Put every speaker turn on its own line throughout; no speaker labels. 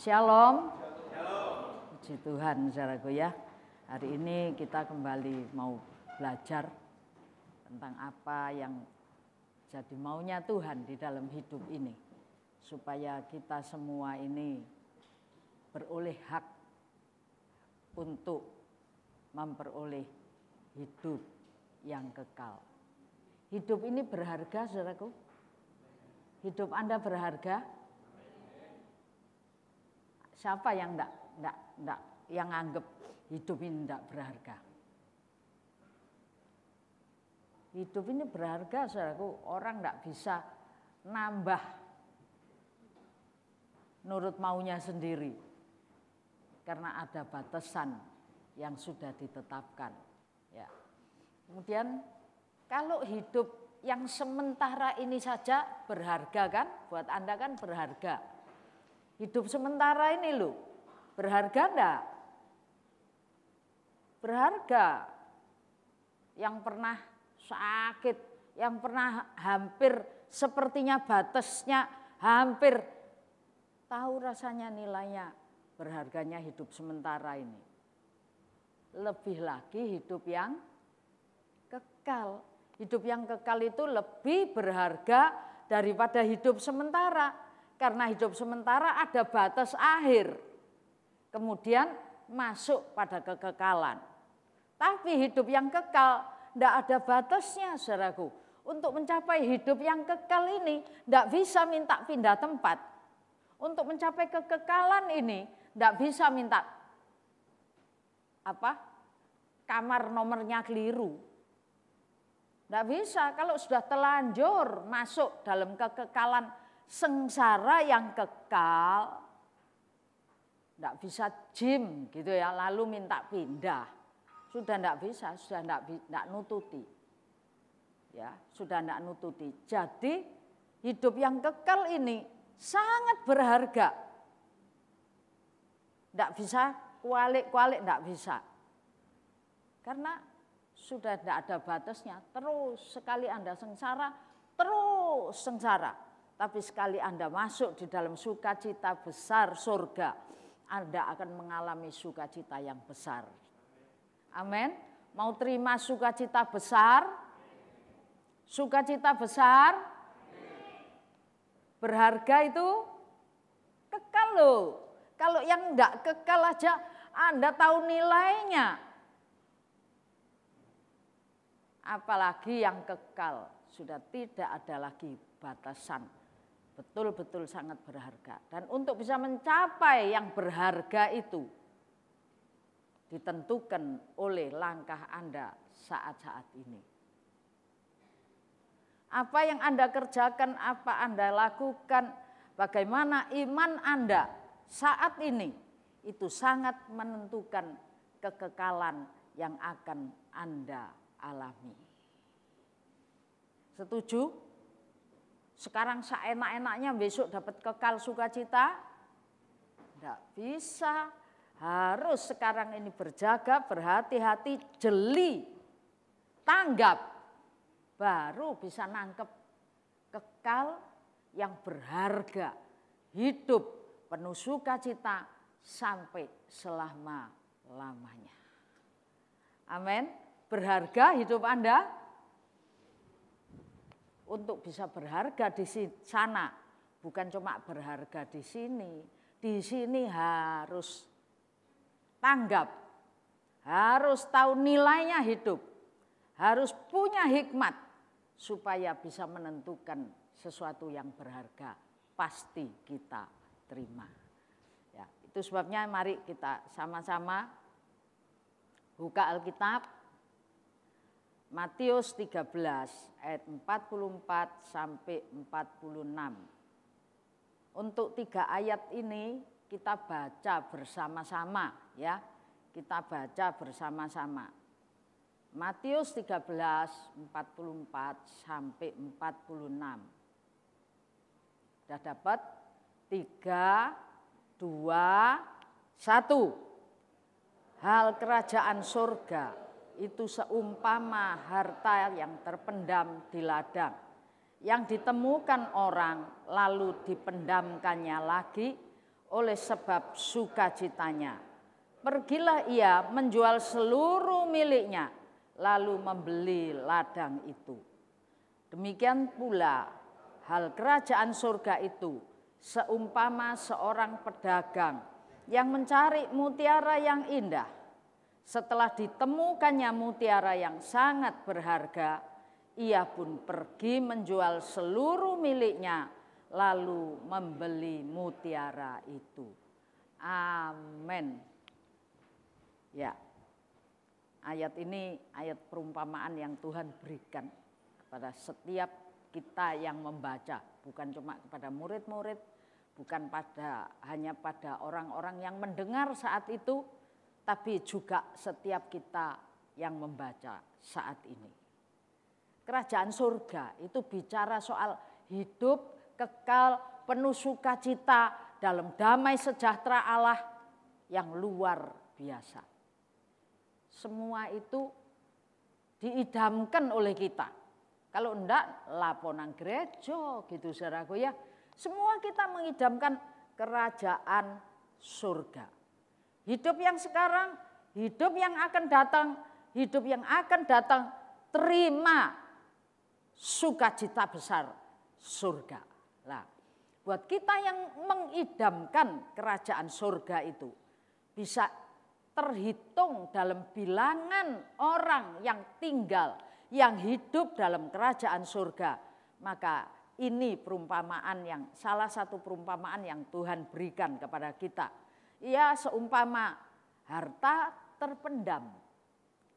Shalom. Puji Tuhan, saudaraku ya. Hari ini kita kembali mau belajar tentang apa yang jadi maunya Tuhan di dalam hidup ini. Supaya kita semua ini beroleh hak untuk memperoleh hidup yang kekal. Hidup ini berharga, saudaraku. Hidup Anda berharga. Siapa yang yang anggap hidup ini tidak berharga? Hidup ini berharga, saudaraku. Orang tidak bisa nambah nurut maunya sendiri karena ada batasan yang sudah ditetapkan. Ya. Kemudian kalau hidup yang sementara ini saja berharga kan, buat Anda kan berharga. Hidup sementara ini loh, berharga enggak? Berharga. Yang pernah sakit, yang pernah hampir sepertinya batasnya hampir tahu rasanya nilainya berharganya hidup sementara ini. Lebih lagi hidup yang kekal. Hidup yang kekal itu lebih berharga daripada hidup sementara. Karena hidup sementara ada batas akhir. Kemudian masuk pada kekekalan. Tapi hidup yang kekal tidak ada batasnya, saudaraku. Untuk mencapai hidup yang kekal ini tidak bisa minta pindah tempat. Untuk mencapai kekekalan ini tidak bisa minta kamar nomornya keliru. Tidak bisa kalau sudah telanjur masuk dalam kekekalan sengsara yang kekal, tidak bisa gym gitu ya, lalu minta pindah. Sudah tidak bisa, sudah tidak nututi. Ya, sudah tidak nututi. Jadi hidup yang kekal ini sangat berharga. Tidak bisa kualik-kualik, tidak bisa. Karena sudah tidak ada batasnya. Terus sekali Anda sengsara, terus sengsara. Tapi sekali Anda masuk di dalam sukacita besar surga, Anda akan mengalami sukacita yang besar. Amin. Mau terima sukacita besar? Sukacita besar? Berharga itu kekal loh. Kalau yang enggak kekal aja Anda tahu nilainya. Apalagi yang kekal, sudah tidak ada lagi batasan. Betul-betul sangat berharga. Dan untuk bisa mencapai yang berharga itu ditentukan oleh langkah Anda saat-saat ini. Apa yang Anda kerjakan, apa Anda lakukan, bagaimana iman Anda saat ini, itu sangat menentukan kekekalan yang akan Anda alami. Setuju? Sekarang seenak-enaknya besok dapat kekal sukacita? Tidak bisa. Harus sekarang ini berjaga, berhati-hati, jeli, tanggap. Baru bisa nangkep kekal yang berharga. Hidup penuh sukacita sampai selama-lamanya. Amin. Berharga hidup Anda. Untuk bisa berharga di sana, bukan cuma berharga di sini harus tanggap, harus tahu nilainya hidup, harus punya hikmat supaya bisa menentukan sesuatu yang berharga, pasti kita terima. Ya, itu sebabnya mari kita sama-sama buka Alkitab. Matius 13 ayat 44 sampai 46. Untuk 3 ayat ini kita baca bersama-sama ya. Kita baca bersama-sama. Matius 13 44 sampai 46. Sudah dapat? 3 2 1. Hal kerajaan surga itu seumpama harta yang terpendam di ladang, yang ditemukan orang lalu dipendamkannya lagi oleh sebab sukacitanya. Pergilah ia menjual seluruh miliknya, lalu membeli ladang itu. Demikian pula hal kerajaan surga itu seumpama seorang pedagang yang mencari mutiara yang indah. Setelah ditemukannya mutiara yang sangat berharga, ia pun pergi menjual seluruh miliknya, lalu membeli mutiara itu. Amin. Ya, ayat ini ayat perumpamaan yang Tuhan berikan kepada setiap kita yang membaca, bukan cuma kepada murid-murid, bukan hanya pada orang-orang yang mendengar saat itu, tapi juga setiap kita yang membaca saat ini. Kerajaan surga itu bicara soal hidup kekal penuh sukacita dalam damai sejahtera Allah yang luar biasa. Semua itu diidamkan oleh kita. Kalau enggak, laponan gereja gitu saudaraku ya. Semua kita mengidamkan kerajaan surga. Hidup yang sekarang, hidup yang akan datang, terima sukacita besar surga. Nah, buat kita yang mengidamkan kerajaan surga itu bisa terhitung dalam bilangan orang yang tinggal, yang hidup dalam kerajaan surga. Maka ini salah satu perumpamaan yang Tuhan berikan kepada kita. Ia seumpama harta terpendam,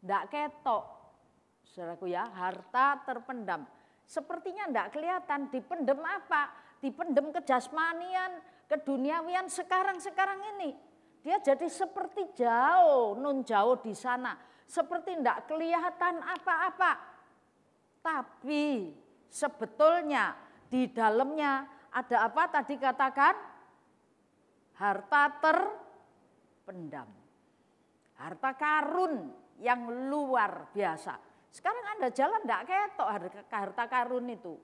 ndak ketok, saudaraku ya, harta terpendam. Sepertinya ndak kelihatan, dipendem apa? Dipendem kejasmanian, keduniawian sekarang ini. Dia jadi seperti nun jauh di sana, seperti ndak kelihatan apa-apa. Tapi sebetulnya di dalamnya ada apa tadi katakan? Harta terpendam. Harta karun yang luar biasa. Sekarang Anda jalan enggak ketok harta karun itu.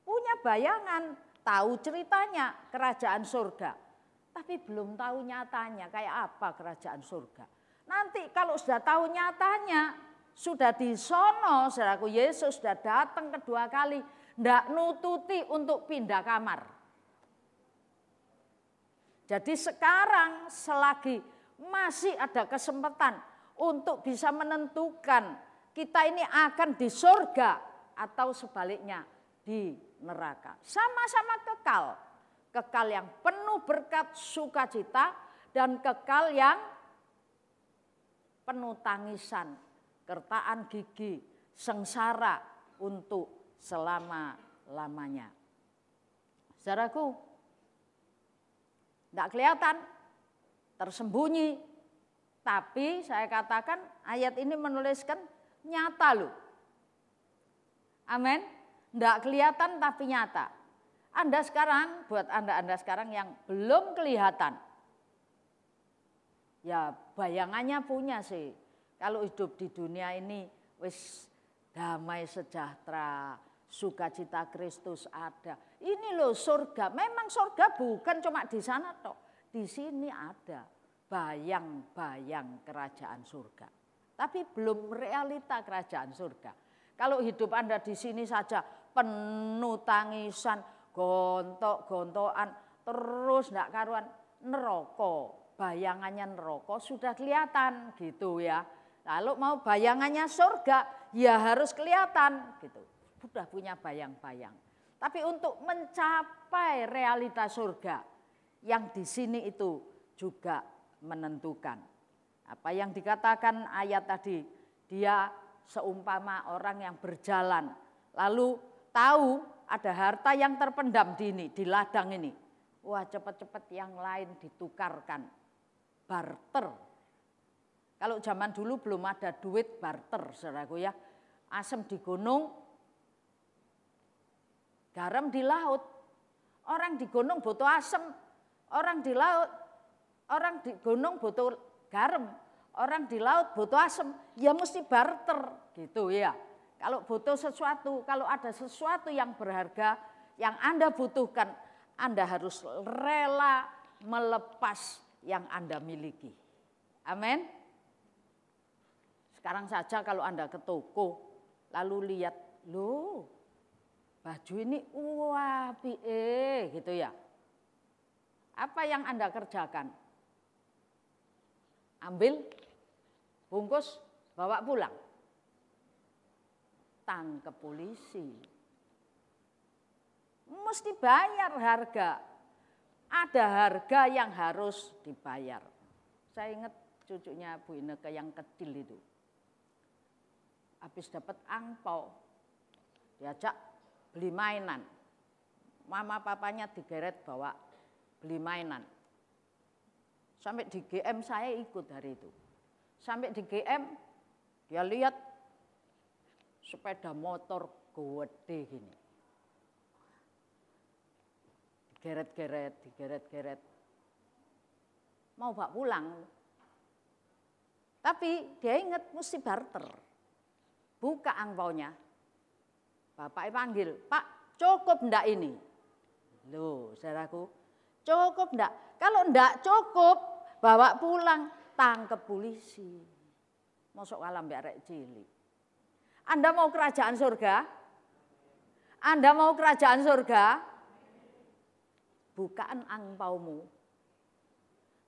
Punya bayangan, tahu ceritanya kerajaan surga. Tapi belum tahu nyatanya kayak apa kerajaan surga. Nanti kalau sudah tahu nyatanya, sudah di sono, saudaraku, Yesus sudah datang kedua kali, enggak nututi untuk pindah kamar. Jadi sekarang selagi masih ada kesempatan untuk bisa menentukan kita ini akan di surga atau sebaliknya di neraka. Sama-sama kekal. Kekal yang penuh berkat sukacita dan kekal yang penuh tangisan, kertaan gigi, sengsara untuk selama-lamanya. Saudaraku, tidak kelihatan, tersembunyi. Tapi saya katakan ayat ini menuliskan nyata loh. Amin. Tidak kelihatan tapi nyata. Anda sekarang, buat Anda sekarang yang belum kelihatan. Ya bayangannya punya sih. Kalau hidup di dunia ini wis damai sejahtera, sukacita Kristus ada. Ini loh surga. Memang surga bukan cuma di sana toh. Di sini ada bayang-bayang kerajaan surga. Tapi belum realita kerajaan surga. Kalau hidup Anda di sini saja penuh tangisan, gontok-gontokan, terus enggak karuan, neraka. Bayangannya neraka sudah kelihatan gitu ya. Lalu mau bayangannya surga, ya harus kelihatan gitu. Sudah punya bayang-bayang. Tapi untuk mencapai realitas surga yang di sini itu juga menentukan. Apa yang dikatakan ayat tadi, dia seumpama orang yang berjalan lalu tahu ada harta yang terpendam di ladang ini. Wah, cepat-cepat yang lain ditukarkan. Barter. Kalau zaman dulu belum ada duit barter, saudaraku ya. Asam di gunung, garam di laut. Orang di gunung butuh asam, orang di gunung butuh garam, orang di laut butuh asam, ya mesti barter gitu ya. Kalau butuh sesuatu, kalau ada sesuatu yang berharga yang Anda butuhkan, Anda harus rela melepas yang Anda miliki. Amin. Sekarang saja kalau Anda ke toko, lalu lihat, loh baju ini apike gitu ya. Apa yang Anda kerjakan? Ambil, bungkus, bawa pulang. Tangkep polisi. Mesti bayar harga. Ada harga yang harus dibayar. Saya ingat cucunya Bu Ineke yang kecil itu. Habis dapat angpau, diajak beli mainan. Mama papanya digeret bawa beli mainan. Sampai di GM saya ikut hari itu. Sampai di GM dia lihat sepeda motor gede gini. Digeret-geret. Mau bawa pulang. Tapi dia ingat mesti barter. Buka angpaunya. Bapaknya panggil, Pak cukup enggak ini? Loh saudaraku, cukup enggak? Kalau enggak cukup, bawa pulang, tangkep polisi. Mosok kalah mbak arek cilik. Anda mau kerajaan surga? Anda mau kerajaan surga? Bukaan angpaumu.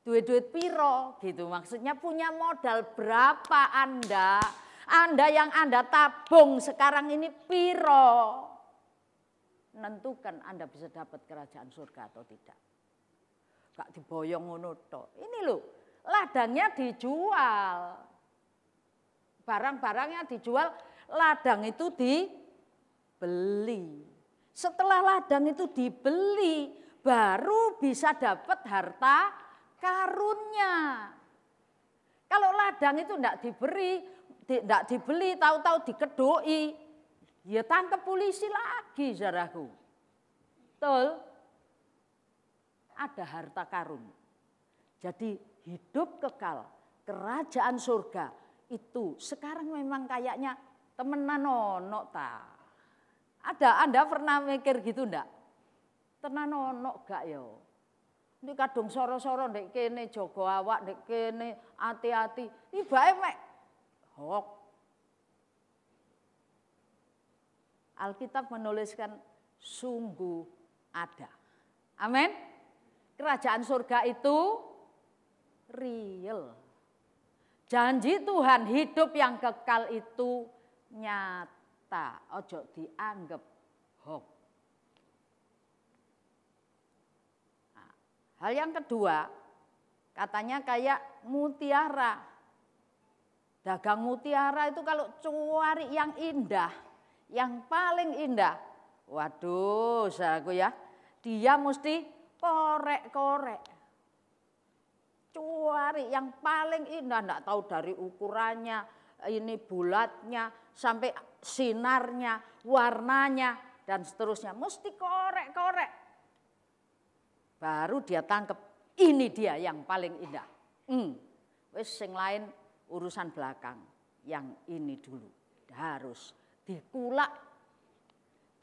Duit-duit piro gitu, maksudnya punya modal berapa Anda? Anda yang Anda tabung sekarang ini piro? Menentukan Anda bisa dapat kerajaan surga atau tidak. Gak diboyong ngono tok. Ini loh, ladangnya dijual. Barang-barangnya dijual, ladang itu dibeli. Setelah ladang itu dibeli, baru bisa dapat harta karunnya. Kalau ladang itu tidak dibeli, tahu-tahu dikedoi, ya tangkap polisi lagi, saudaraku. Betul? Ada harta karun. Jadi hidup kekal, kerajaan surga itu sekarang memang kayaknya temenan ono ta. Ada, Anda pernah mikir gitu enggak? Tenan ono gak yo? Ini kadung soro-soro ndek kene jogo awak, ndek kene hati-hati. Ibae mek hok. Alkitab menuliskan sungguh ada. Amin. Kerajaan surga itu real. Janji Tuhan hidup yang kekal itu nyata. Ojo dianggap hok. Hal yang kedua, katanya kayak mutiara. Dagang mutiara itu kalau cari yang indah, yang paling indah. Waduh, saudaraku ya, dia mesti korek-korek. Cari yang paling indah, enggak tahu dari ukurannya, ini bulatnya, sampai sinarnya, warnanya, dan seterusnya. Mesti korek-korek. Baru dia tangkep, ini dia yang paling indah. Wis sing lain urusan belakang, yang ini dulu harus dikulak.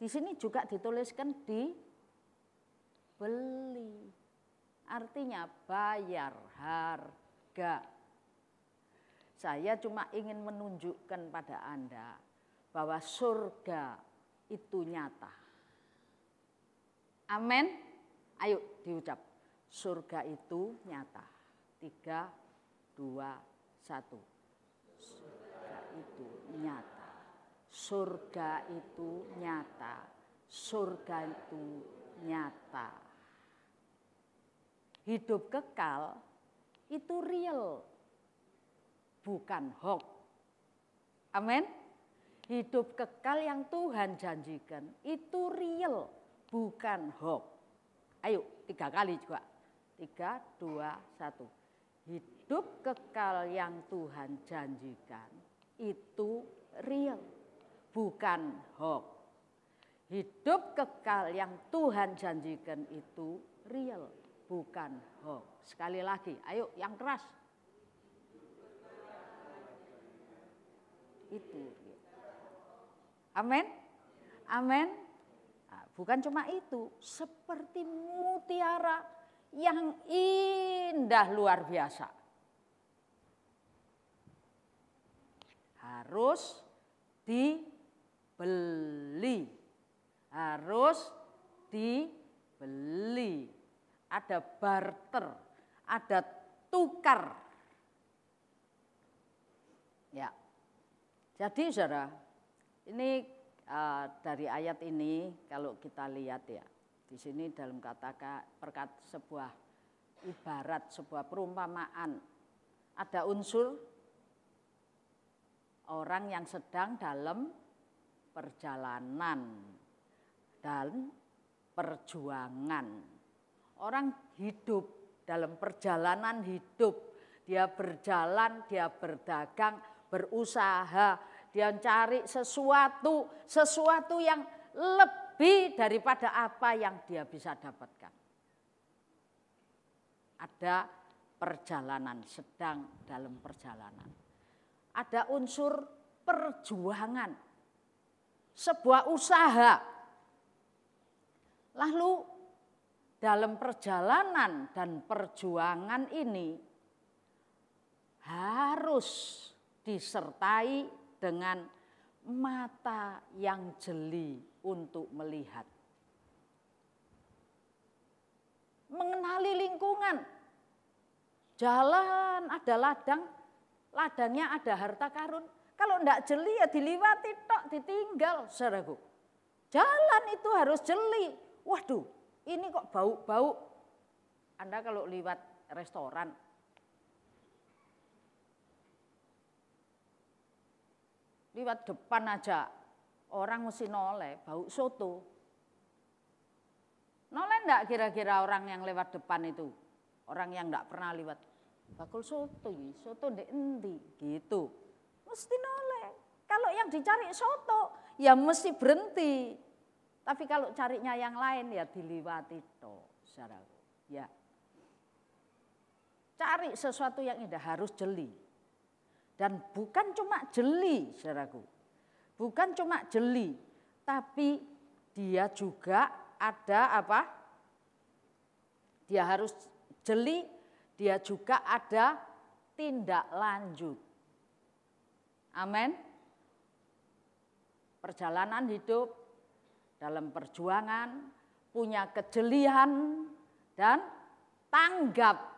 Di sini juga dituliskan dibeli, artinya bayar harga. Saya cuma ingin menunjukkan pada Anda bahwa surga itu nyata. Amin. Ayo diucap, surga itu nyata. 3, 2, 1. Surga itu nyata. Surga itu nyata. Surga itu nyata. Hidup kekal itu real, bukan hoax. Amin. Hidup kekal yang Tuhan janjikan itu real, bukan hoax. Ayo 3 kali juga. 3, 2, 1. Hidup kekal yang Tuhan janjikan itu real, bukan hoax. Hidup kekal yang Tuhan janjikan itu real, bukan hoax. Sekali lagi, ayo yang keras. Itu. Amin. Amin. Bukan cuma itu, seperti mutiara yang indah luar biasa. Harus dibeli. Harus dibeli. Ada barter, ada tukar. Ya. Jadi saudara, ini dari ayat ini kalau kita lihat ya, di sini dalam sebuah ibarat, sebuah perumpamaan, ada unsur orang yang sedang dalam perjalanan dan perjuangan. Orang hidup dalam perjalanan hidup, dia berjalan, dia berdagang, berusaha, dia cari sesuatu yang lebih daripada apa yang dia bisa dapatkan. Ada perjalanan, sedang dalam perjalanan. Ada unsur perjuangan, sebuah usaha. Lalu dalam perjalanan dan perjuangan ini harus disertai dengan mata yang jeli untuk melihat. Mengenali lingkungan. Jalan ada ladang, ladangnya ada harta karun. Kalau enggak jeli ya diliwati tok, ditinggal, saudaraku. Jalan itu harus jeli. Waduh, ini kok bau-bau. Anda kalau liwat restoran, liwat depan aja, orang mesti noleh, bau soto. Noleh enggak kira-kira orang yang lewat depan itu? Orang yang enggak pernah liwat. Bakul soto ndek endi gitu. Mesti noleh. Kalau yang dicari soto ya mesti berhenti. Tapi kalau carinya yang lain ya diliwati toh, saudaraku. Ya. Cari sesuatu yang indah harus jeli. Dan bukan cuma jeli, saudaraku. Bukan cuma jeli, tapi dia juga ada apa? Dia harus jeli, dia juga ada tindak lanjut. Amin. Perjalanan hidup dalam perjuangan, punya kejelian dan tanggap.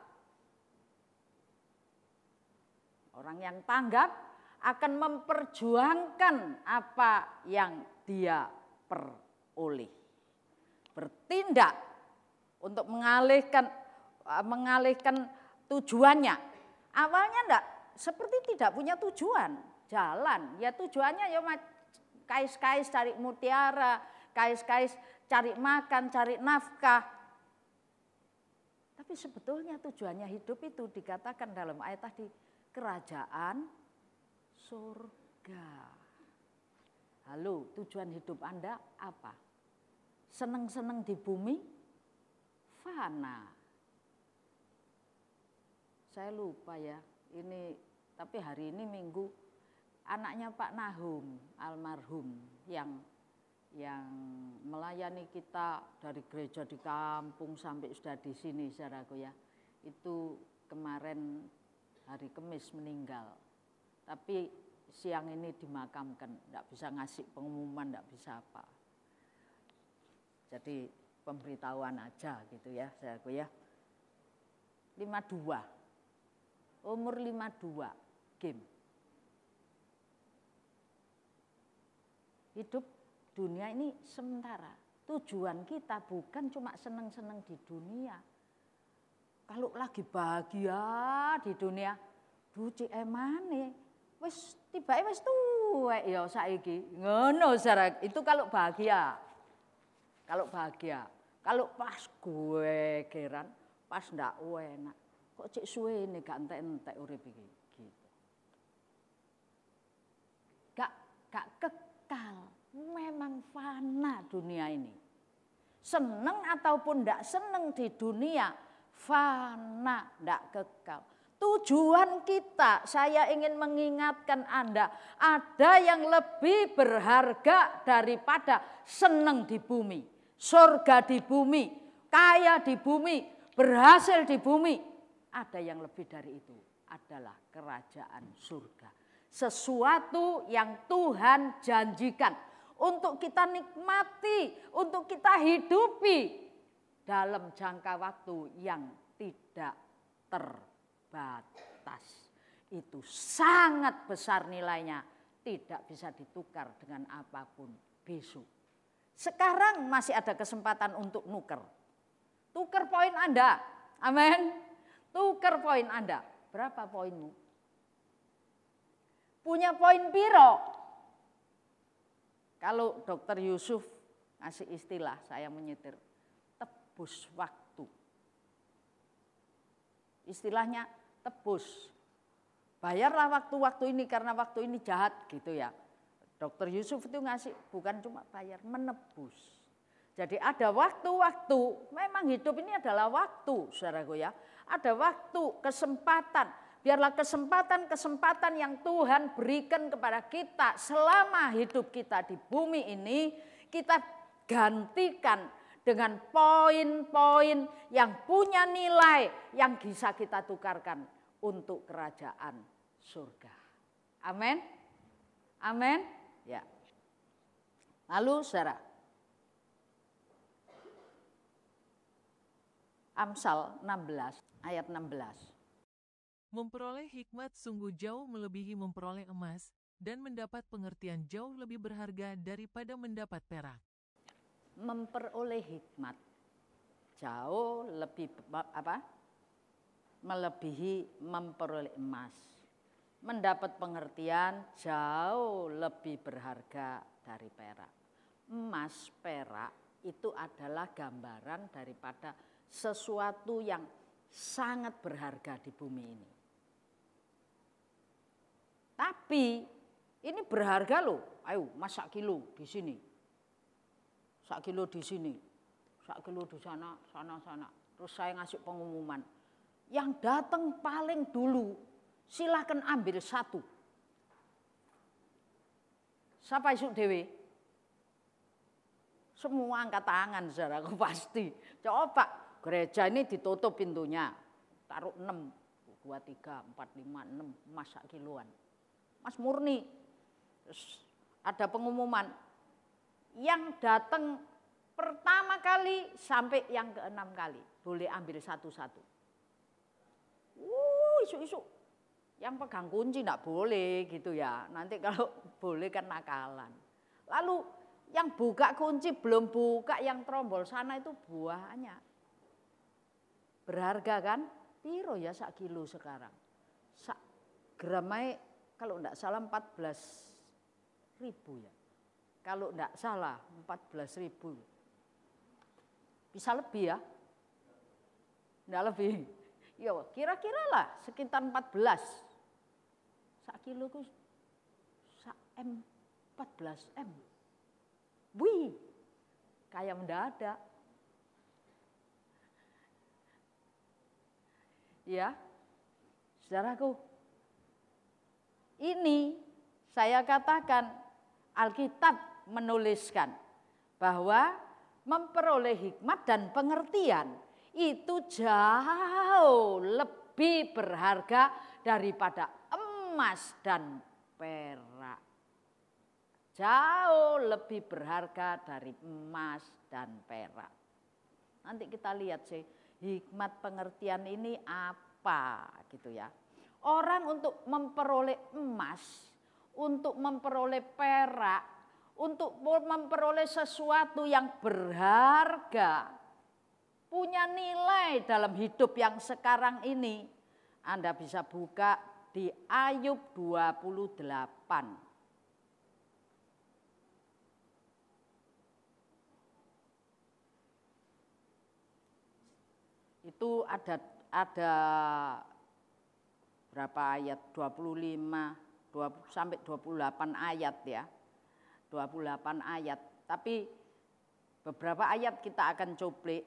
Orang yang tanggap akan memperjuangkan apa yang dia peroleh. Bertindak untuk mengalihkan tujuannya. Awalnya enggak, seperti tidak punya tujuan, jalan. Ya tujuannya ya kais-kais cari mutiara, kais-kais cari makan, cari nafkah. Tapi sebetulnya tujuannya hidup itu dikatakan dalam ayat tadi, kerajaan surga. Halo, tujuan hidup Anda apa? Seneng-seneng di bumi? Fana. Saya lupa ya, ini tapi hari ini Minggu anaknya Pak Nahum almarhum yang melayani kita dari gereja di kampung sampai sudah di sini, saudaraku ya. Itu kemarin hari Kamis meninggal. Tapi siang ini dimakamkan, enggak bisa ngasih pengumuman, enggak bisa apa. Jadi pemberitahuan aja gitu ya, saudaraku ya. 52. Umur 52, game. Hidup dunia ini sementara. Tujuan kita bukan cuma seneng-seneng di dunia. Kalau lagi bahagia di dunia, duci emane, wis tibae wis tuwek ya saiki. Ngono saudara, itu kalau bahagia. Kalau bahagia. Kalau pas gue geran, pas ndak enak. Kok cek suwene gak entek-entek urip iki gitu. Gak kekal, memang fana dunia ini. Seneng ataupun ndak seneng di dunia, fana, ndak kekal. Tujuan kita, saya ingin mengingatkan Anda, ada yang lebih berharga daripada seneng di bumi, surga di bumi, kaya di bumi, berhasil di bumi, ada yang lebih dari itu, adalah kerajaan surga. Sesuatu yang Tuhan janjikan untuk kita nikmati, untuk kita hidupi dalam jangka waktu yang tidak terbatas. Itu sangat besar nilainya, tidak bisa ditukar dengan apapun besok. Sekarang masih ada kesempatan untuk nuker. Tuker poin Anda, amin. Tuker poin Anda, berapa poinmu? Punya poin piro? Kalau Dokter Yusuf ngasih istilah, saya menyetir, tebus waktu. Istilahnya tebus. Bayarlah waktu-waktu ini karena waktu ini jahat gitu ya. Dokter Yusuf itu ngasih bukan cuma bayar, menebus. Jadi ada waktu-waktu, memang hidup ini adalah waktu, saudaraku ya. Ada waktu, kesempatan. Biarlah kesempatan-kesempatan yang Tuhan berikan kepada kita selama hidup kita di bumi ini, kita gantikan dengan poin-poin yang punya nilai yang bisa kita tukarkan untuk kerajaan surga. Amin. Amin. Ya. Lalu saudara, Amsal 16 ayat 16.
Memperoleh hikmat sungguh jauh melebihi memperoleh emas, dan mendapat pengertian jauh lebih berharga daripada mendapat perak.
Memperoleh hikmat jauh lebih melebihi memperoleh emas. Mendapat pengertian jauh lebih berharga dari perak. Emas, perak itu adalah gambaran daripada sesuatu yang sangat berharga di bumi ini. Tapi ini berharga loh. Ayo, mas sak kilo di sini. Sak kilo di sini. Sak kilo di sana, sana. Terus saya ngasih pengumuman. Yang datang paling dulu, silakan ambil satu. Siapa isuk dewe? Semua angkat tangan, saudaraku pasti. Coba, gereja ini ditutup pintunya. Taruh 6, 2, 3, 4, 5, 6, emas sak kiloan. Mas murni. Terus ada pengumuman. Yang datang pertama kali sampai yang ke-6 kali. Boleh ambil satu-satu. Isu-isu. Yang pegang kunci enggak boleh gitu ya. Nanti kalau boleh kan nakalan. Lalu yang buka kunci belum buka yang trombol sana itu banyak. Berharga kan? Piro ya sak kilo sekarang? Sak gramnya kalau enggak salah 14.000 ya. Kalau enggak salah 14.000. Bisa lebih ya? Enggak lebih. Ya kira-kira lah sekitar 14. Sak kilo ku sak M 14 M. Wih, kayak mendadak. Ya, saudaraku, ini saya katakan Alkitab menuliskan bahwa memperoleh hikmat dan pengertian itu jauh lebih berharga daripada emas dan perak. Jauh lebih berharga dari emas dan perak. Nanti kita lihat sih hikmat pengertian ini apa gitu ya. Orang untuk memperoleh emas, untuk memperoleh perak, untuk memperoleh sesuatu yang berharga, punya nilai dalam hidup yang sekarang ini. Anda bisa buka di Ayub 28. Itu ada berapa ayat? 25 sampai 28 ayat ya. 28 ayat. Tapi beberapa ayat kita akan cuplik.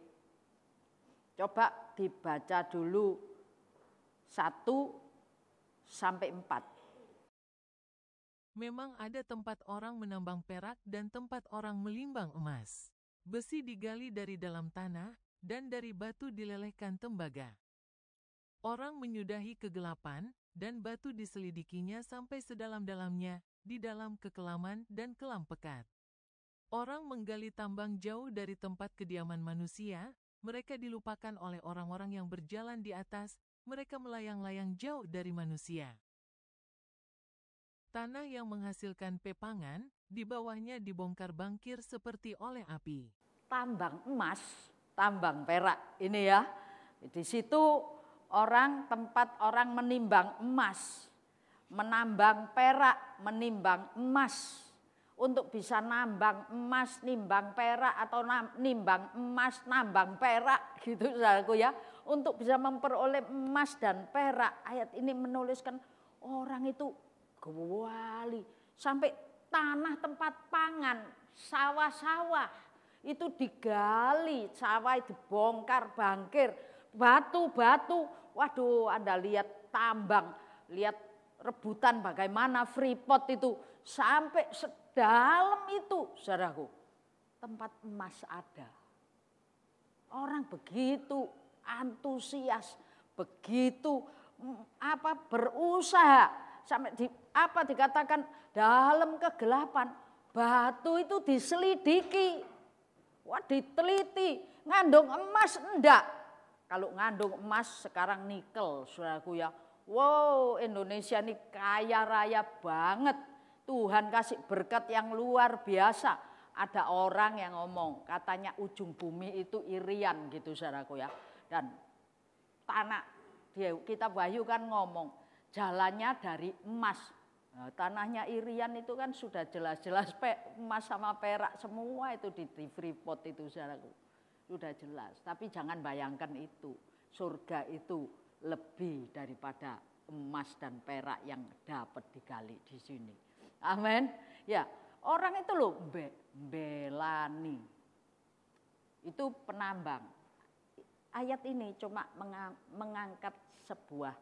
Coba dibaca dulu 1 sampai 4.
Memang ada tempat orang menambang perak dan tempat orang melimbang emas. Besi digali dari dalam tanah, dan dari batu dilelehkan tembaga. Orang menyudahi kegelapan, dan batu diselidikinya sampai sedalam-dalamnya, di dalam kekelaman dan kelam pekat. Orang menggali tambang jauh dari tempat kediaman manusia, mereka dilupakan oleh orang-orang yang berjalan di atas, mereka melayang-layang jauh dari manusia. Tanah yang menghasilkan pepangan, di bawahnya dibongkar bangkir seperti oleh api.
Tambang emas, tambang perak ini ya. Di situ tempat orang menimbang emas, menambang perak, menimbang emas. Untuk bisa nambang emas, nimbang perak, atau nimbang emas, nambang perak gitu saudaraku ya. Untuk bisa memperoleh emas dan perak, ayat ini menuliskan orang itu gewali. Sampai tanah tempat pangan, sawah-sawah itu digali, sawah dibongkar bangkir, batu-batu. Waduh, Anda lihat tambang, lihat rebutan bagaimana Freeport itu sampai sedalam itu, saudaraku. Tempat emas ada. Orang begitu antusias, begitu berusaha sampai dikatakan dalam kegelapan batu itu diselidiki. Wah, diteliti, ngandung emas enggak. Kalau ngandung emas sekarang nikel, saudaraku ya. Wow, Indonesia ini kaya raya banget. Tuhan kasih berkat yang luar biasa. Ada orang yang ngomong, katanya ujung bumi itu Irian gitu saudaraku ya. Dan tanah, kitab Wahyu kan ngomong, jalannya dari emas. Nah, tanahnya Irian itu kan sudah jelas-jelas emas sama perak semua itu di Freeport itu saudaraku. Sudah jelas, tapi jangan bayangkan itu. Surga itu lebih daripada emas dan perak yang dapat digali di sini. Amin. Ya, orang itu loh belani. Itu penambang. Ayat ini cuma mengangkat sebuah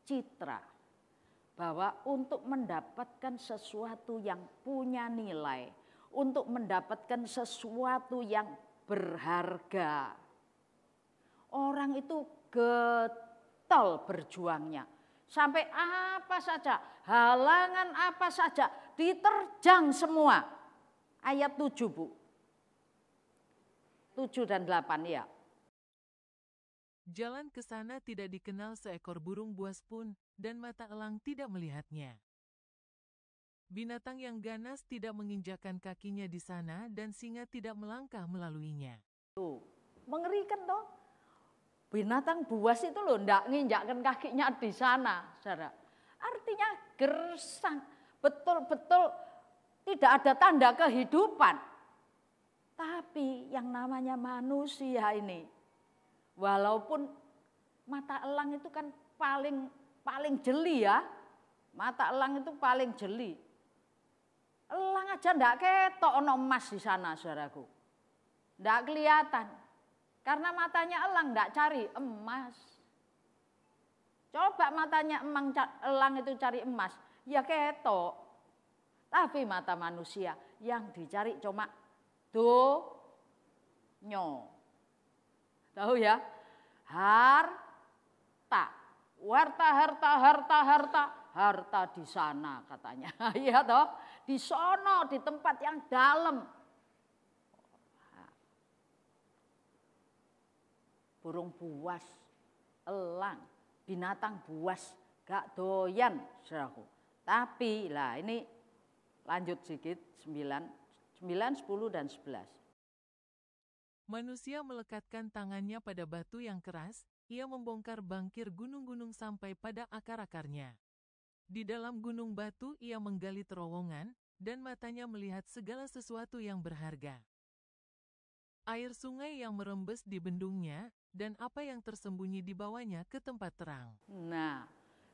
citra bahwa untuk mendapatkan sesuatu yang punya nilai, untuk mendapatkan sesuatu yang berharga, orang itu getol berjuangnya. Sampai apa saja, halangan apa saja, diterjang semua. Ayat 7 Bu. 7 dan 8 ya.
Jalan ke sana tidak dikenal seekor burung buas pun, dan mata elang tidak melihatnya. Binatang yang ganas tidak menginjakkan kakinya di sana, dan singa tidak melangkah melaluinya.
Tuh, mengerikan toh. Binatang buas itu loh ndak nginjakkan kakinya di sana, saudara. Artinya gersang, betul-betul tidak ada tanda kehidupan. Tapi yang namanya manusia ini, walaupun mata elang itu kan paling jeli ya, mata elang itu paling jeli. Elang aja ndak ketok ono emas di sana, saudaraku. Ndak kelihatan. Karena matanya elang ndak cari emas. Coba matanya elang itu cari emas, ya ketok. Tapi mata manusia yang dicari cuma donyo. Tahu ya? Harta. Harta di sana katanya. Iya toh? Di sono, di tempat yang dalam. Burung buas, elang, binatang buas, gak doyan, saudaraku. Tapi lah ini lanjut sedikit 9, 10 dan 11.
Manusia melekatkan tangannya pada batu yang keras, ia membongkar bangkir gunung-gunung sampai pada akar-akarnya. Di dalam gunung batu ia menggali terowongan, dan matanya melihat segala sesuatu yang berharga. Air sungai yang merembes di bendungnya, dan apa yang tersembunyi di bawahnya ke tempat terang.
Nah,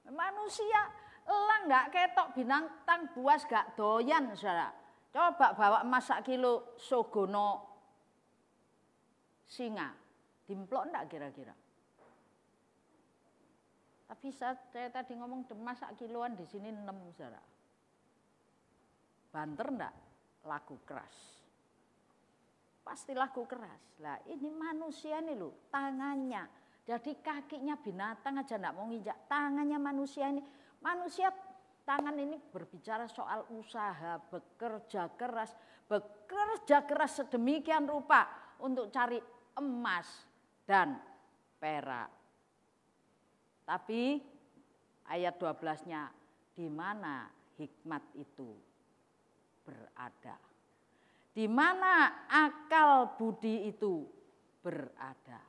manusia elang gak ketok, binatang buas gak doyan, saudara. Coba bawa emas 1 kilo sogono singa, dimplok enggak kira-kira? Tapi saya tadi ngomong emas 1 kiloan di sini 6, saudara. Banter enggak? Lagu keras. pasti lagu keras. Lah ini manusia ini loh, tangannya. Jadi kakinya binatang aja enggak mau nginjak, tangannya manusia ini. Manusia tangan ini berbicara soal usaha, bekerja keras sedemikian rupa untuk cari emas dan perak. Tapi ayat 12-nya, di mana hikmat itu berada? Di mana akal budi itu berada?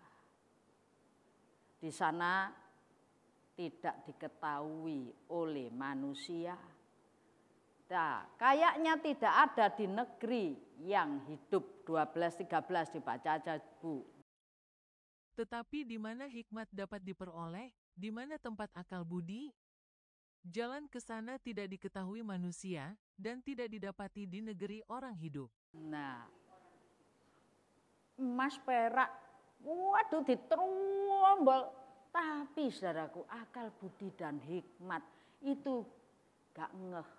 Di sana tidak diketahui oleh manusia. Nah, kayaknya tidak ada di negeri yang hidup. 12-13 dibaca aja, Bu.
Tetapi di mana hikmat dapat diperoleh, di mana tempat akal budi? Jalan ke sana tidak diketahui manusia dan tidak didapati di negeri orang hidup.
Nah, emas perak, waduh diterombol. Tapi saudaraku, akal budi dan hikmat itu gak ngeh.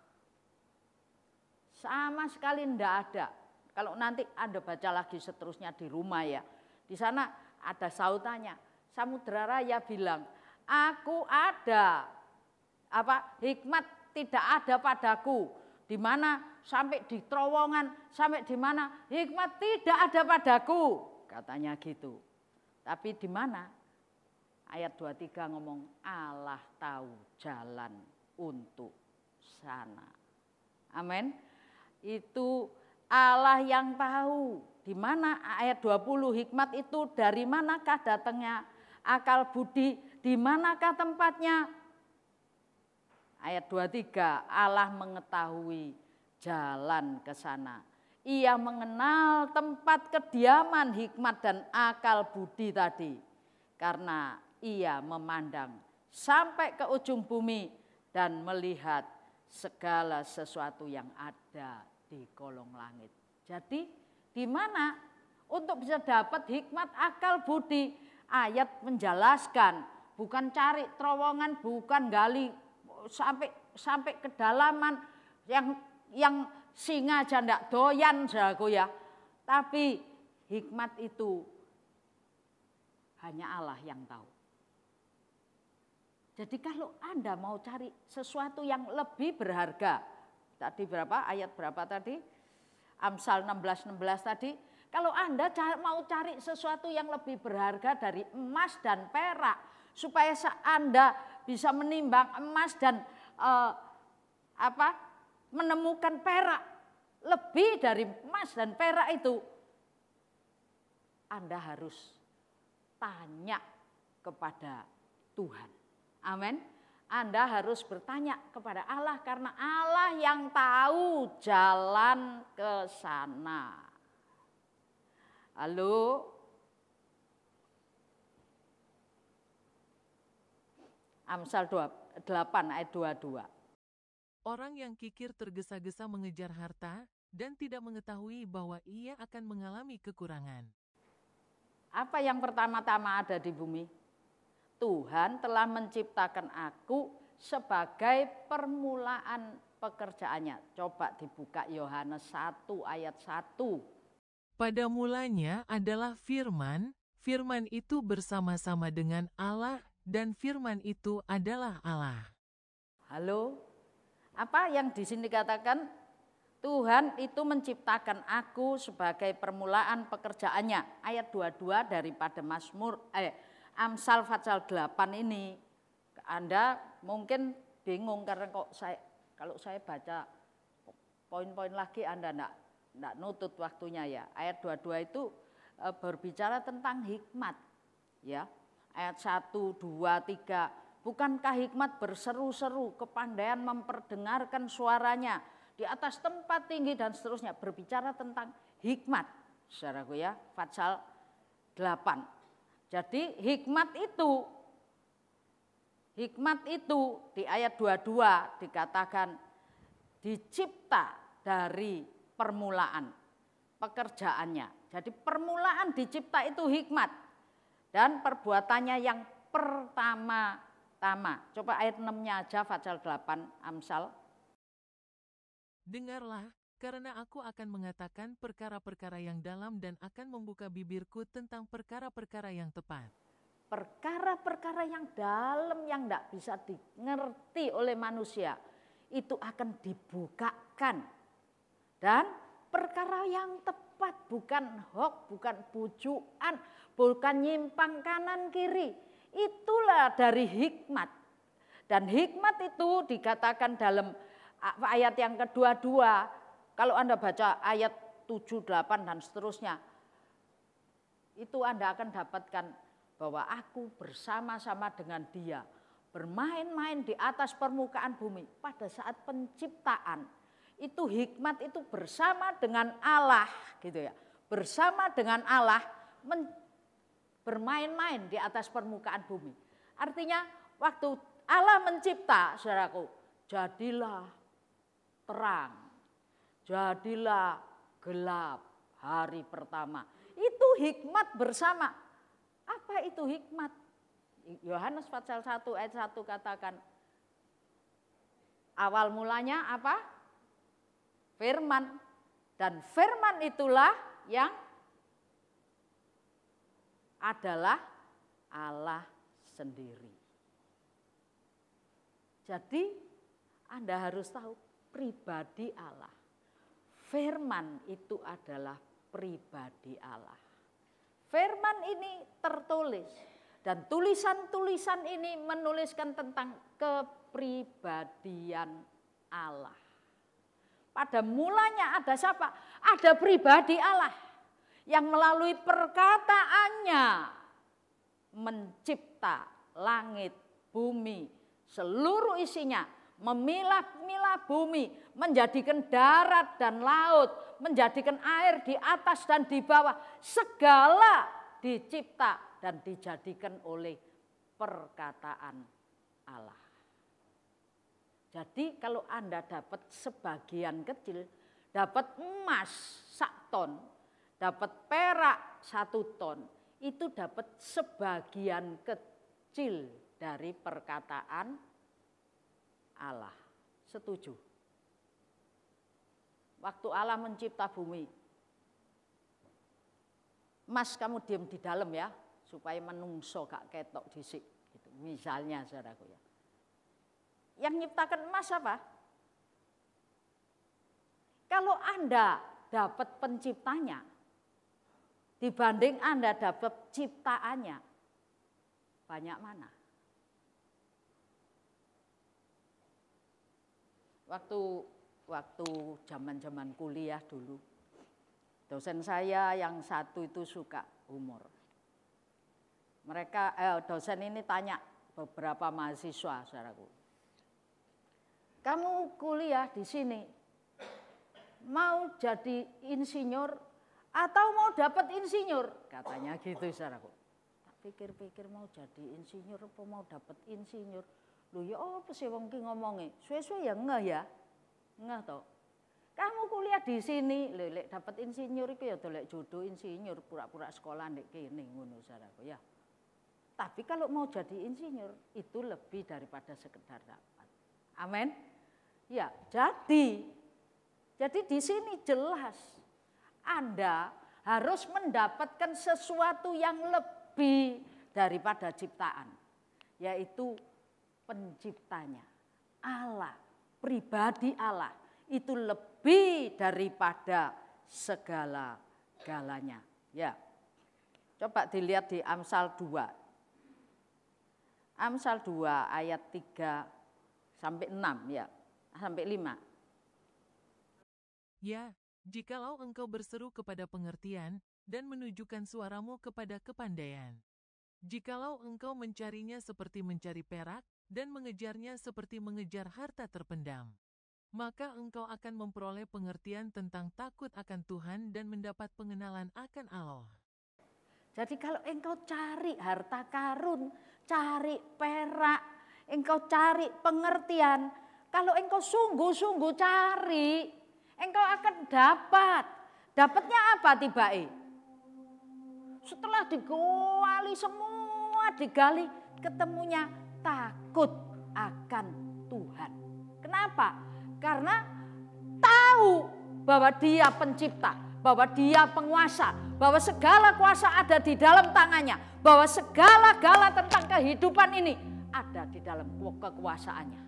Sama sekali ndak ada. Kalau nanti Anda baca lagi seterusnya di rumah ya, di sana ada sautannya. Samudra Raya bilang, aku ada, hikmat tidak ada padaku. Di mana sampai di terowongan, sampai di mana hikmat tidak ada padaku, katanya gitu. Tapi di mana? Ayat 23 ngomong Allah tahu jalan untuk sana. Amin. Itu Allah yang tahu. Di mana ayat 20 hikmat itu dari manakah datangnya? Akal budi di manakah tempatnya? Ayat 23 Allah mengetahui jalan ke sana. Ia mengenal tempat kediaman hikmat dan akal budi tadi. Karena ia memandang sampai ke ujung bumi dan melihat segala sesuatu yang ada di kolong langit. Jadi di mana untuk bisa dapat hikmat akal budi? Ayat menjelaskan, bukan cari terowongan, bukan gali sampai kedalaman yang singa aja ndak doyan saudaraku ya. Tapi hikmat itu hanya Allah yang tahu. Jadi kalau Anda mau cari sesuatu yang lebih berharga, tadi berapa? Ayat berapa tadi? Amsal 16:16 tadi. Kalau Anda mau cari sesuatu yang lebih berharga dari emas dan perak, supaya Anda bisa menimbang emas dan menemukan perak lebih dari emas dan perak itu, Anda harus tanya kepada Tuhan. Amin. Anda harus bertanya kepada Allah karena Allah yang tahu jalan ke sana. Halo. Amsal 8 ayat 22.
Orang yang kikir tergesa-gesa mengejar harta dan tidak mengetahui bahwa ia akan mengalami kekurangan.
Apa yang pertama-tama ada di bumi? Tuhan telah menciptakan aku sebagai permulaan pekerjaannya. Coba dibuka Yohanes 1 ayat 1.
Pada mulanya adalah firman, firman itu bersama-sama dengan Allah dan firman itu adalah Allah.
Halo? Apa yang di sini dikatakan? Tuhan itu menciptakan aku sebagai permulaan pekerjaannya. Ayat 22 daripada Amsal pasal 8 ini. Anda mungkin bingung karena kalau saya baca poin-poin lagi Anda enggak nutut waktunya ya. Ayat 22 itu berbicara tentang hikmat. Ya. Ayat 1, 2, 3. Bukankah hikmat berseru-seru, kepandaian memperdengarkan suaranya di atas tempat tinggi dan seterusnya, berbicara tentang hikmat. Saudaraku ya, pasal 8. Jadi hikmat itu di ayat 22 dikatakan dicipta dari permulaan pekerjaannya. Jadi permulaan dicipta itu hikmat dan perbuatannya yang pertama-tama. Coba ayat 6-nya aja pasal 8 Amsal.
Dengarlah, karena aku akan mengatakan perkara-perkara yang dalam dan akan membuka bibirku tentang perkara-perkara yang tepat.
Perkara-perkara yang dalam yang tidak bisa dimengerti oleh manusia itu akan dibukakan. Dan perkara yang tepat, bukan hoax, bukan bujukan, bukan nyimpang kanan kiri. Itulah dari hikmat. Dan hikmat itu dikatakan dalam ayat yang kedua-dua. Kalau Anda baca ayat 7, 8 dan seterusnya. Itu Anda akan dapatkan bahwa aku bersama-sama dengan dia. Bermain-main di atas permukaan bumi pada saat penciptaan. Itu hikmat itu bersama dengan Allah gitu ya. Bersama dengan Allah bermain-main di atas permukaan bumi. Artinya waktu Allah mencipta, saudaraku, jadilah terang, jadilah gelap hari pertama. Itu hikmat bersama. Apa itu hikmat? Yohanes pasal 1 ayat 1 katakan, awal mulanya apa? Firman. Dan firman itulah yang adalah Allah sendiri. Jadi Anda harus tahu pribadi Allah. Firman itu adalah pribadi Allah. Firman ini tertulis dan tulisan-tulisan ini menuliskan tentang kepribadian Allah. Pada mulanya ada siapa? Ada pribadi Allah yang melalui perkataannya mencipta langit, bumi, seluruh isinya, memilah-milah bumi, menjadikan darat dan laut, menjadikan air di atas dan di bawah, segala dicipta dan dijadikan oleh perkataan Allah. Jadi kalau Anda dapat sebagian kecil, dapat emas 1 ton, dapat perak 1 ton, itu dapat sebagian kecil dari perkataan Allah. Setuju? Waktu Allah mencipta bumi, emas kamu diam di dalam ya, supaya menungso gak ketok disik. Gitu. Misalnya saudaraku ya. Yang nyiptakan emas apa? Kalau Anda dapat penciptanya, dibanding Anda dapat ciptaannya, banyak mana? Waktu zaman kuliah dulu, dosen saya yang satu itu suka humor. Dosen ini tanya beberapa mahasiswa, saudaraku. Kamu kuliah di sini, mau jadi insinyur atau mau dapat insinyur? Katanya gitu, saudaraku. Tak pikir-pikir mau jadi insinyur apa mau dapat insinyur? Loh ya apa sih wong ki ngomongnya? Suwe-suwe ya ngeh ya. Ngeh toh. Kamu kuliah di sini, lek dapat insinyur itu ya dolek jodoh insinyur, pura-pura sekolah ndek kene ngono saudaraku ya. Tapi kalau mau jadi insinyur itu lebih daripada sekedar dapat. Amin. Ya, jadi di sini jelas Anda harus mendapatkan sesuatu yang lebih daripada ciptaan, yaitu penciptanya. Allah, pribadi Allah itu lebih daripada segala-galanya. Ya. Coba dilihat di Amsal 2. Amsal 2 ayat 3 sampai 6 ya. Sampai 5.
Ya, jikalau engkau berseru kepada pengertian dan menunjukkan suaramu kepada kepandaian. Jikalau engkau mencarinya seperti mencari perak dan mengejarnya seperti mengejar harta terpendam, maka engkau akan memperoleh pengertian tentang takut akan Tuhan dan mendapat pengenalan akan Allah.
Jadi kalau engkau cari harta karun, cari perak, engkau cari pengertian, kalau engkau sungguh-sungguh cari, engkau akan dapat. Dapatnya apa tiba-tiba? Setelah digali semua, digali, ketemunya takut akan Tuhan. Kenapa? Karena tahu bahwa Dia pencipta, bahwa Dia penguasa, bahwa segala kuasa ada di dalam tangannya, bahwa segala-gala tentang kehidupan ini ada di dalam kekuasaannya.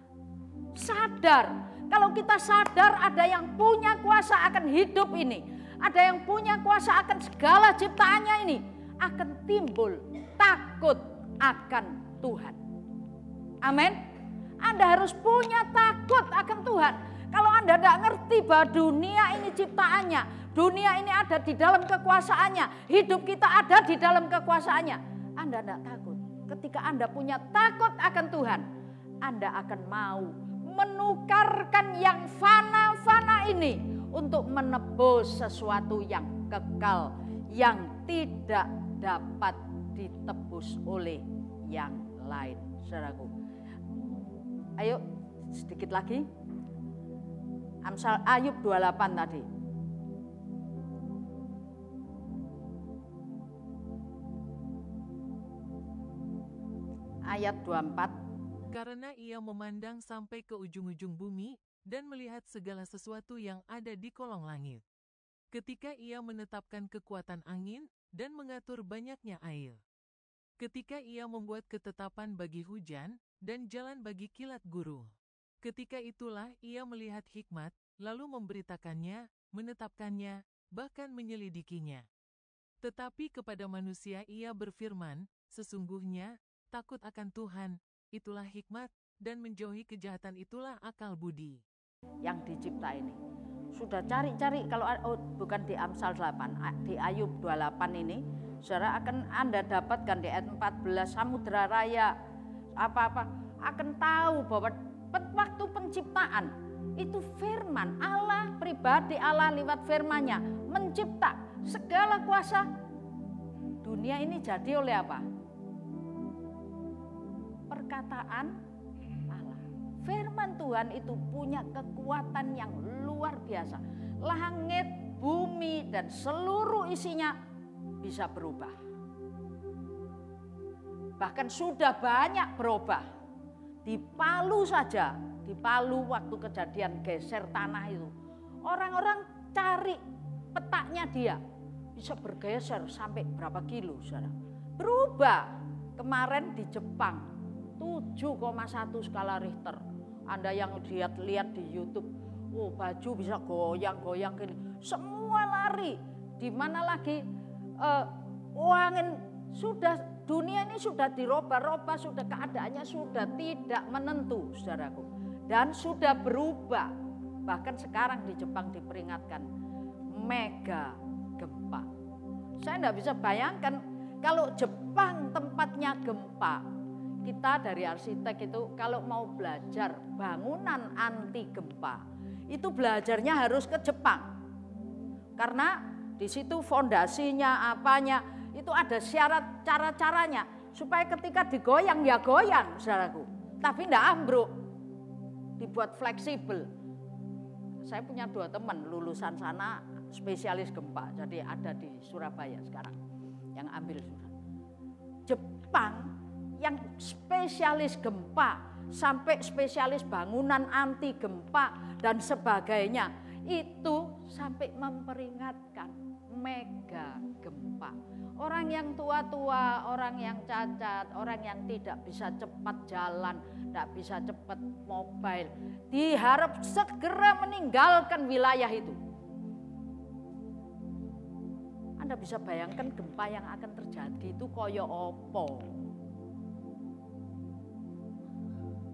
Sadar, kalau kita sadar ada yang punya kuasa akan hidup ini, ada yang punya kuasa akan segala ciptaannya ini, akan timbul takut akan Tuhan. Amin. Anda harus punya takut akan Tuhan. Kalau Anda tidak ngerti bahwa dunia ini ciptaannya, dunia ini ada di dalam kekuasaannya, hidup kita ada di dalam kekuasaannya, Anda tidak takut. Ketika Anda punya takut akan Tuhan, Anda akan mau menukarkan yang fana-fana ini untuk menebus sesuatu yang kekal, yang tidak dapat ditebus oleh yang lain. Saudaraku, ayo sedikit lagi. Amsal Ayub 28 tadi. Ayat 24.
Karena ia memandang sampai ke ujung-ujung bumi dan melihat segala sesuatu yang ada di kolong langit. Ketika ia menetapkan kekuatan angin dan mengatur banyaknya air. Ketika ia membuat ketetapan bagi hujan dan jalan bagi kilat guru. Ketika itulah ia melihat hikmat, lalu memberitakannya, menetapkannya, bahkan menyelidikinya. Tetapi kepada manusia ia berfirman, sesungguhnya, takut akan Tuhan, itulah hikmat, dan menjauhi kejahatan itulah akal budi.
Yang dicipta ini. Sudah cari-cari, kalau bukan di Amsal 8, di Ayub 28 ini, saudara akan Anda dapatkan di ayat 14, samudera raya, apa-apa, akan tahu bahwa waktu penciptaan itu firman Allah pribadi, Allah lewat firman-Nya mencipta segala kuasa dunia ini jadi oleh apa? Perkataan Allah. Firman Tuhan itu punya kekuatan yang luar biasa. Langit, bumi dan seluruh isinya bisa berubah. Bahkan sudah banyak berubah. Di Palu saja, di Palu waktu kejadian geser tanah itu, orang-orang cari petaknya dia, bisa bergeser sampai berapa kilo, saudara. Berubah. Kemarin di Jepang, 7,1 skala Richter. Anda yang lihat di YouTube, oh baju bisa goyang-goyang gini. Semua lari. Di mana lagi angin sudah, dunia ini sudah dirubah-rubah, sudah keadaannya sudah tidak menentu, saudaraku. Dan sudah berubah. Bahkan sekarang di Jepang diperingatkan mega gempa. Saya tidak bisa bayangkan kalau Jepang tempatnya gempa. Kita dari arsitek itu kalau mau belajar bangunan anti gempa, itu belajarnya harus ke Jepang. Karena di situ fondasinya, apanya, itu ada syarat cara-caranya supaya ketika digoyang ya goyang, saudaraku, tapi tidak ambruk, dibuat fleksibel. Saya punya 2 teman lulusan sana spesialis gempa, jadi ada di Surabaya sekarang yang ambil surat. Jepang yang spesialis gempa sampai spesialis bangunan anti gempa dan sebagainya, itu sampai memperingatkan mega gempa. Orang yang tua-tua, orang yang cacat, orang yang tidak bisa cepat jalan, tidak bisa cepat mobile, diharap segera meninggalkan wilayah itu. Anda bisa bayangkan gempa yang akan terjadi itu koyo opo.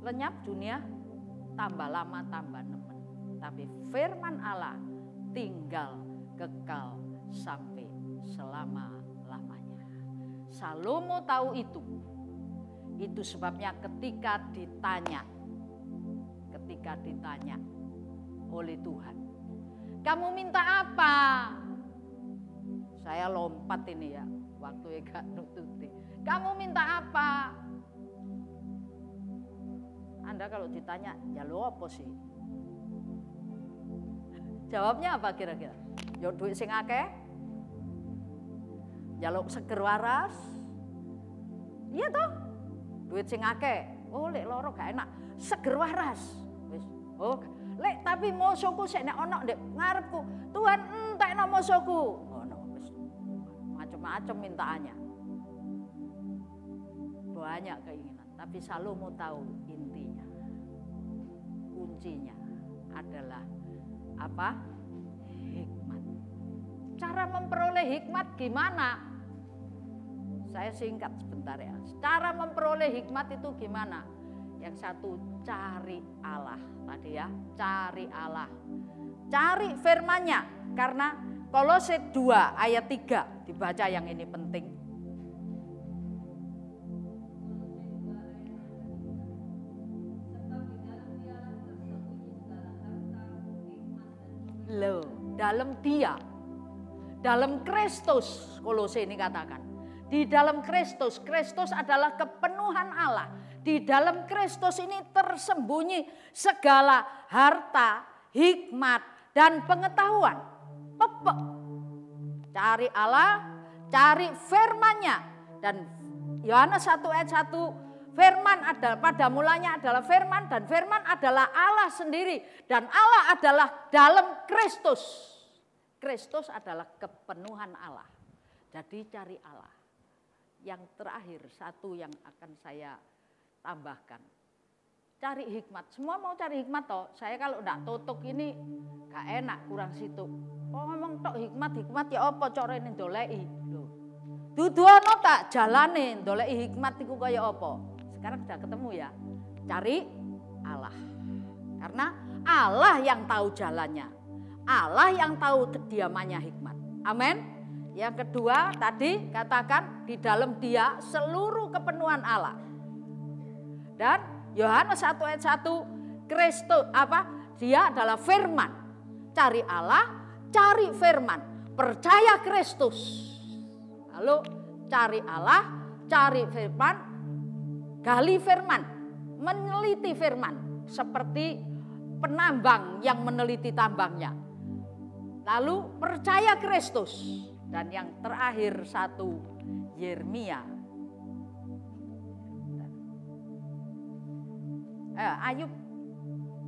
Lenyap dunia, tambah lama tambah nemen. Tapi firman Allah tinggal kekal sampai selama-lamanya. Salomo tahu itu. Itu sebabnya ketika ditanya oleh Tuhan, kamu minta apa? Saya lompat ini ya, waktu gak nututi. Kamu minta apa? Anda kalau ditanya, ya lo apa sih? Jawabnya apa kira-kira? Ya duit sing akeh? Jaluk seger waras? Iya toh? Duit sing akeh. Oh lek loro gak enak. Seger waras. Wis. Oh, lek Tapi musuhku sik nek ana ndek ngarepku, Tuhan entekno musuhku. Ngono wis. Macam-macam mintaannya. Banyak keinginan, tapi Salomo tahu intinya. Kuncinya adalah apa? Hikmat. Cara memperoleh hikmat gimana? Saya singkat sebentar ya. Cara memperoleh hikmat itu gimana? Yang satu, cari Allah tadi ya, cari Allah. Cari firman-Nya, karena Kolose 2 ayat 3 dibaca, yang ini penting. Loh, dalam Dia, dalam Kristus, Kolose ini katakan. Di dalam Kristus, Kristus adalah kepenuhan Allah. Di dalam Kristus ini tersembunyi segala harta, hikmat, dan pengetahuan. Pepek. Cari Allah, cari firman-Nya. Dan Yohanes 1 ayat 1, firman adalah, pada mulanya adalah firman, dan firman adalah Allah sendiri. Dan Allah adalah dalam Kristus. Kristus adalah kepenuhan Allah. Jadi cari Allah. Yang terakhir, satu yang akan saya tambahkan. Cari hikmat. Semua mau cari hikmat toh. Saya kalau enggak tutuk ini gak enak, kurang situ. Oh ngomong tok hikmat ya apa carane ndoleki. Lho. Dudu ana tak jalane ndoleki hikmat iku kaya apa. Sekarang sudah ketemu ya. Cari Allah. Karena Allah yang tahu jalannya. Allah yang tahu kediamannya hikmat. Amin. Yang kedua tadi katakan di dalam Dia seluruh kepenuhan Allah. Dan Yohanes 1 ayat 1, Kristus apa? Dia adalah firman. Cari Allah, cari firman. Percaya Kristus. Lalu cari Allah, cari firman, gali firman, meneliti firman. Seperti penambang yang meneliti tambangnya. Lalu percaya Kristus. Dan yang terakhir satu, Yeremia. Ayub.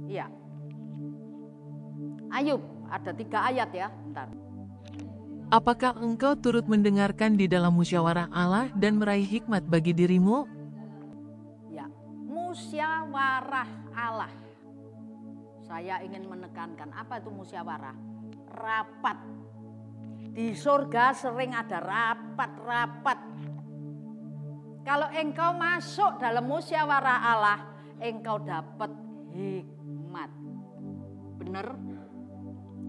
Iya. Ayub, ada 3 ayat ya. Bentar.
Apakah engkau turut mendengarkan di dalam musyawarah Allah dan meraih hikmat bagi dirimu?
Ya, musyawarah Allah. Saya ingin menekankan, apa itu musyawarah? Rapat. Di surga sering ada rapat-rapat. Kalau engkau masuk dalam musyawarah Allah, engkau dapat hikmat. Benar?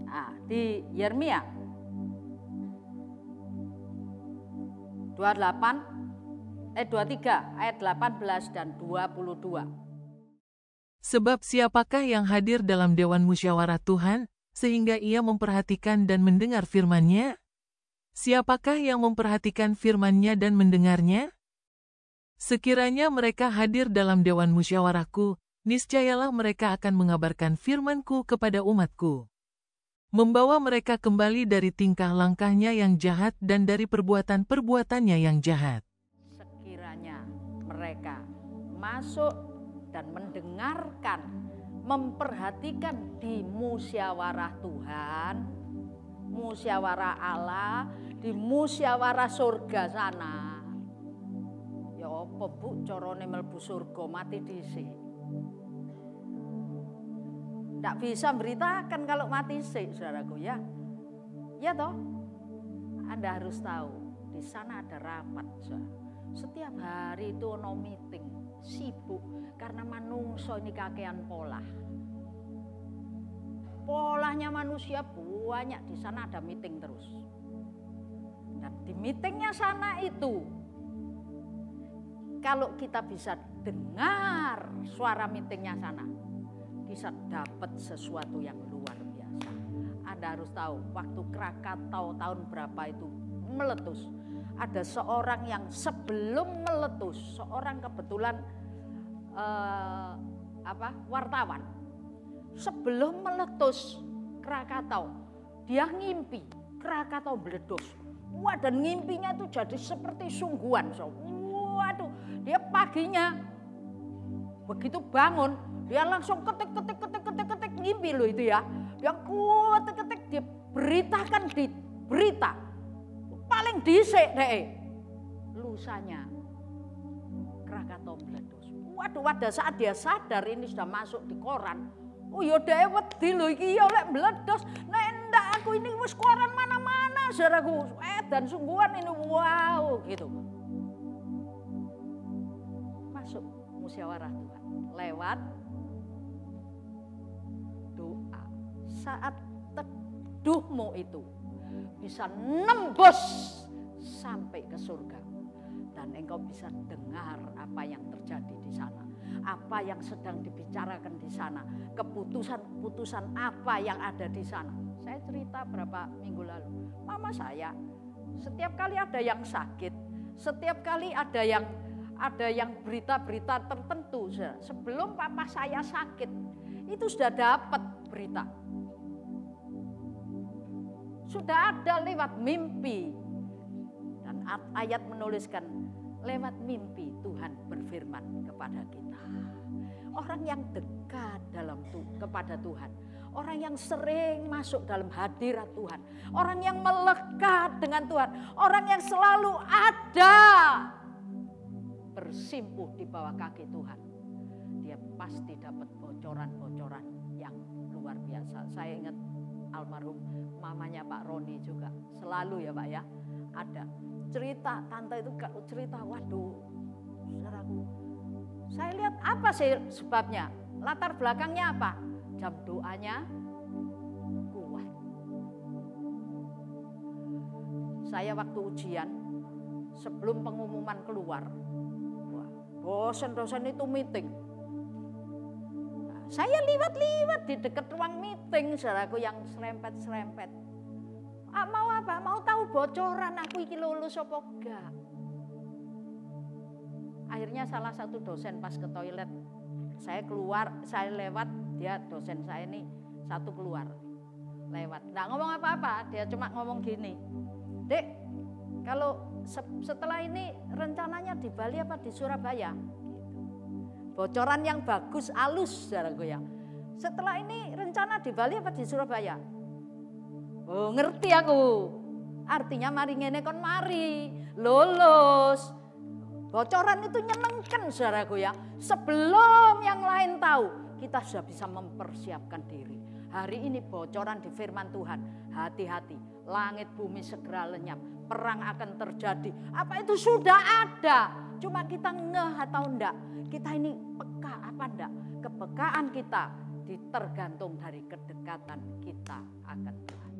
Nah, di Yeremia 23 ayat 18 dan 22.
Sebab siapakah yang hadir dalam dewan musyawarah Tuhan, sehingga ia memperhatikan dan mendengar firman-Nya? Siapakah yang memperhatikan firman-Nya dan mendengarnya? Sekiranya mereka hadir dalam dewan musyawarahku, niscayalah mereka akan mengabarkan firman-Ku kepada umat-Ku. Membawa mereka kembali dari tingkah langkahnya yang jahat dan dari perbuatan-perbuatannya yang jahat.
Sekiranya mereka masuk dan mendengarkan, memperhatikan di musyawarah Tuhan, musyawarah Allah, di musyawarah surga sana. Ya apa Bu, carane mlebu surga mati dhisik. Ndak bisa beritakan kalau mati sik, saudaraku ya. Ya toh? Anda harus tahu, di sana ada rapat, saudara. Setiap hari itu ono meeting, sibuk karena manungso ini kakean pola. Polanya manusia banyak, di sana ada meeting terus. Dan di meetingnya sana itu, kalau kita bisa dengar suara meetingnya sana, bisa dapat sesuatu yang luar biasa. Anda harus tahu, waktu Krakatau tahun berapa itu meletus, ada seorang yang sebelum meletus, seorang kebetulan wartawan, sebelum meletus Krakatau, dia ngimpi Krakatau meletus. Wah, dan ngimpinya itu jadi seperti sungguhan. Waduh, dia paginya begitu bangun, dia langsung ketik mimpi loh itu ya. Yang kuat ketik diberitakan di berita. Paling dhisik deh. Lusanya Krakatau meledos. Waduh, pada saat dia sadar ini sudah masuk di koran. Oh ya dhewe wedi lho iki ya lek meledos. Nek ndak aku ini wis koran mana-mana saudaraku. Dan sungguhan ini wow gitu. Masuk musyawarah Tuhan lewat doa. Saat teduhmu itu bisa nembus sampai ke surga. Dan engkau bisa dengar apa yang terjadi di sana. Apa yang sedang dibicarakan di sana. Keputusan-keputusan apa yang ada di sana. Saya cerita berapa minggu lalu. Mama saya setiap kali ada yang sakit. Setiap kali ada yang berita-berita tertentu. Sebelum papa saya sakit. Itu sudah dapat berita. Sudah ada lewat mimpi. Dan ayat menuliskan lewat mimpi Tuhan berfirman kepada kita. Orang yang dekat kepada Tuhan. Orang yang sering masuk dalam hadirat Tuhan. Orang yang melekat dengan Tuhan. Orang yang selalu ada bersimpuh di bawah kaki Tuhan. Dia pasti dapat bocoran-bocoran yang luar biasa. Saya ingat almarhum mamanya Pak Roni juga. Selalu ya Pak ya, ada. Cerita, tante itu cerita, waduh saudaraku. Saya lihat apa sih sebabnya, latar belakangnya apa? Jam doanya kuat. Saya waktu ujian, sebelum pengumuman keluar, dosen-dosen itu meeting. Saya liwat-liwat di dekat ruang meeting, saudaraku yang serempet-serempet. Mau apa? Mau tahu bocoran aku iki lulus apa enggak? Akhirnya salah satu dosen pas ke toilet, saya keluar, saya lewat, dia dosen saya ini satu keluar, lewat. Nggak ngomong apa-apa, dia cuma ngomong gini, Dek, kalau setelah ini rencananya di Bali apa di Surabaya? Bocoran yang bagus, halus, saudaraku ya. Setelah ini rencana di Bali apa di Surabaya? Oh ngerti aku. Artinya mari ngene kon mari, lulus. Bocoran itu nyenengkan saudaraku ya. Sebelum yang lain tahu, kita sudah bisa mempersiapkan diri. Hari ini bocoran di firman Tuhan. Hati-hati, langit bumi segera lenyap. Perang akan terjadi. Apa itu sudah ada. Cuma kita ngeh atau enggak. Kita ini peka apa enggak. Kepekaan kita tergantung dari kedekatan kita akan Tuhan.